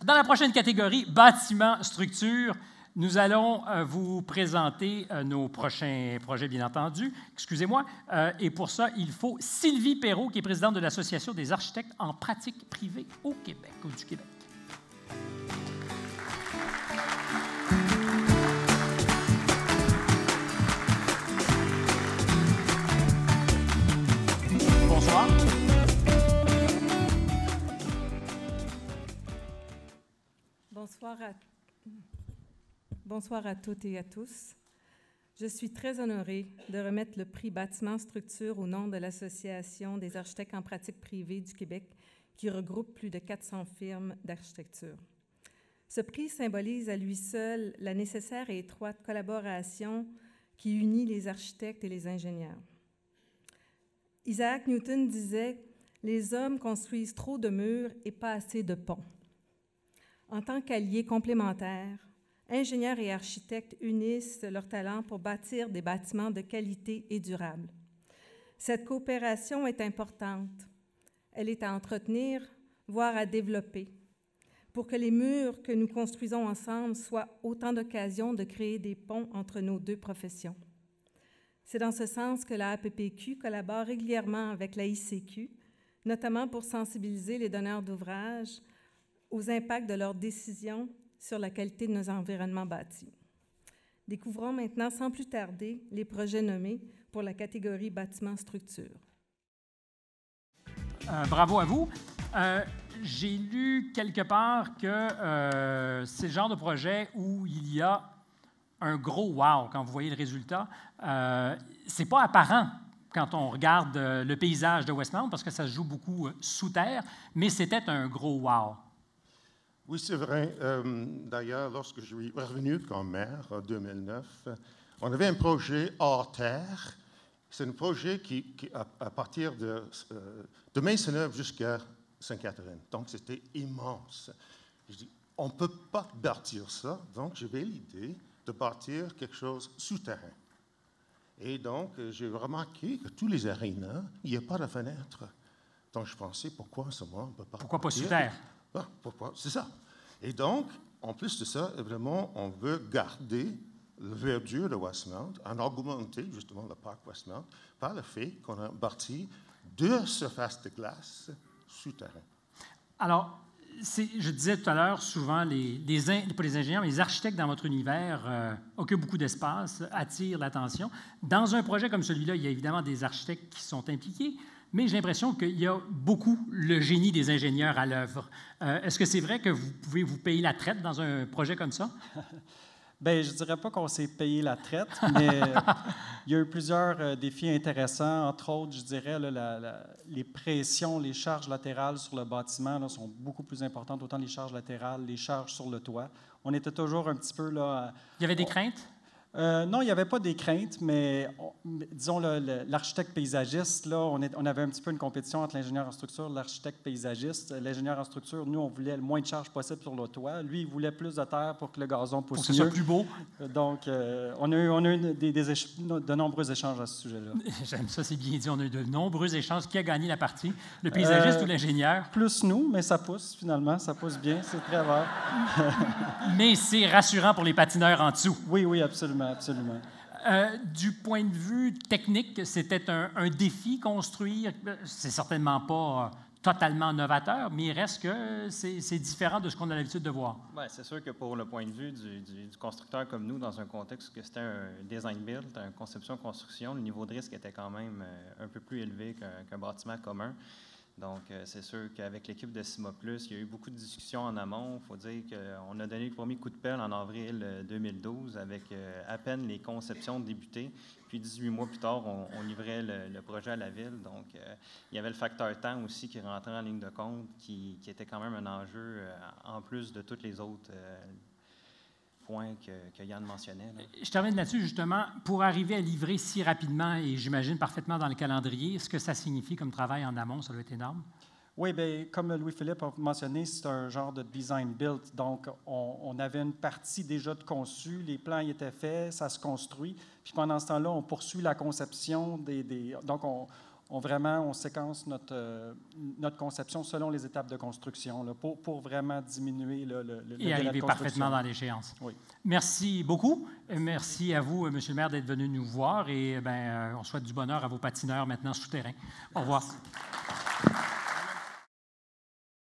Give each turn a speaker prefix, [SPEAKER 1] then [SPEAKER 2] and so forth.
[SPEAKER 1] Dans la prochaine catégorie, bâtiment, structure, nous allons vous présenter nos prochains projets, bien entendu. Excusez-moi. Et pour ça, il faut Sylvie Perrault, qui est présidente de l'Association des architectes en pratique privée au Québec, ou du Québec. Bonsoir.
[SPEAKER 2] Bonsoir à toutes et à tous. Je suis très honorée de remettre le prix Bâtiment Structure au nom de l'Association des architectes en pratique privée du Québec, qui regroupe plus de 400 firmes d'architecture. Ce prix symbolise à lui seul la nécessaire et étroite collaboration qui unit les architectes et les ingénieurs. Isaac Newton disait « Les hommes construisent trop de murs et pas assez de ponts ». En tant qu'alliés complémentaires, ingénieurs et architectes unissent leurs talents pour bâtir des bâtiments de qualité et durables. Cette coopération est importante. Elle est à entretenir, voire à développer, pour que les murs que nous construisons ensemble soient autant d'occasions de créer des ponts entre nos deux professions. C'est dans ce sens que la APPQ collabore régulièrement avec la ICQ, notamment pour sensibiliser les donneurs d'ouvrages aux impacts de leurs décisions sur la qualité de nos environnements bâtis. Découvrons maintenant sans plus tarder les projets nommés pour la catégorie bâtiment-structure.
[SPEAKER 1] Bravo à vous. J'ai lu quelque part que c'est le genre de projet où il y a un gros wow quand vous voyez le résultat. C'est pas apparent quand on regarde le paysage de Westmount parce que ça se joue beaucoup sous terre, mais c'était un gros wow.
[SPEAKER 3] Oui, c'est vrai. D'ailleurs, lorsque je suis revenu comme maire en 2009, on avait un projet hors terre. C'est un projet qui à partir de Maisonneuve jusqu'à Sainte-Catherine. Donc, c'était immense. Je dis, on ne peut pas bâtir ça. Donc, j'avais l'idée de bâtir quelque chose souterrain. Et donc, j'ai remarqué que tous les arénas, il n'y a pas de fenêtre. Donc, je pensais, pourquoi seulement on ne peut pas...
[SPEAKER 1] Pourquoi pas sous terre?
[SPEAKER 3] Ah, pourquoi? C'est ça. Et donc, en plus de ça, vraiment, on veut garder le verdure de Westmount, en augmenter justement le parc Westmount par le fait qu'on a bâti 2 surfaces de glace souterraines.
[SPEAKER 1] Alors, je disais tout à l'heure, souvent, pas les ingénieurs, mais les architectes dans votre univers occupent beaucoup d'espace, attirent l'attention. Dans un projet comme celui-là, il y a évidemment des architectes qui sont impliqués, mais j'ai l'impression qu'il y a beaucoup le génie des ingénieurs à l'œuvre. Est-ce que c'est vrai que vous pouvez vous payer la traite dans un projet comme ça?
[SPEAKER 4] Bien, je ne dirais pas qu'on s'est payé la traite, mais il y a eu plusieurs défis intéressants. Entre autres, je dirais, là, les pressions, les charges latérales sur le bâtiment là, sont beaucoup plus importantes, autant les charges latérales, les charges sur le toit. On était toujours un petit peu là...
[SPEAKER 1] Il y avait des craintes?
[SPEAKER 4] Non, il n'y avait pas des craintes, mais disons, l'architecte paysagiste, là, on avait un petit peu une compétition entre l'ingénieur en structure et l'architecte paysagiste. L'ingénieur en structure, nous, on voulait le moins de charge possible sur le toit. Lui, il voulait plus de terre pour que le gazon pousse
[SPEAKER 1] pour que ce soit plus beau.
[SPEAKER 4] Donc, on a eu de nombreux échanges à ce sujet-là.
[SPEAKER 1] J'aime ça, c'est bien dit. On a eu de nombreux échanges. Qui a gagné la partie? Le paysagiste ou l'ingénieur?
[SPEAKER 4] Plus nous, mais ça pousse, finalement. Ça pousse bien. C'est très rare.
[SPEAKER 1] Mais c'est rassurant pour les patineurs en dessous.
[SPEAKER 4] Oui, oui, absolument. Absolument.
[SPEAKER 1] Du point de vue technique, c'était un défi construire. C'est certainement pas totalement novateur, mais il reste que c'est différent de ce qu'on a l'habitude de voir.
[SPEAKER 5] Bien, c'est sûr que pour le point de vue du constructeur comme nous, dans un contexte que c'était un design-build, une conception-construction, le niveau de risque était quand même un peu plus élevé qu'un bâtiment commun. Donc, c'est sûr qu'avec l'équipe de CIMA+, il y a eu beaucoup de discussions en amont. Il faut dire qu'on a donné le premier coup de pelle en avril 2012 avec à peine les conceptions débutées. Puis 18 mois plus tard, on livrait le projet à la ville. Donc, il y avait le facteur temps aussi qui rentrait en ligne de compte, qui était quand même un enjeu en plus de tous les autres points que Yann mentionnait. Là.
[SPEAKER 1] Je termine là-dessus, justement. Pour arriver à livrer si rapidement et j'imagine parfaitement dans le calendrier, ce que ça signifie comme travail en amont, ça doit être énorme?
[SPEAKER 4] Oui, bien, comme Louis-Philippe a mentionné, c'est un genre de design-build. Donc, on avait une partie déjà de conçu, les plans y étaient faits, ça se construit. Puis pendant ce temps-là, on poursuit la conception donc, on séquence notre conception selon les étapes de construction là, pour vraiment diminuer le
[SPEAKER 1] et arriver parfaitement dans l'échéance.
[SPEAKER 4] Oui.
[SPEAKER 1] Merci beaucoup. Merci à vous, M. le maire, d'être venu nous voir et on souhaite du bonheur à vos patineurs maintenant souterrains. Au revoir.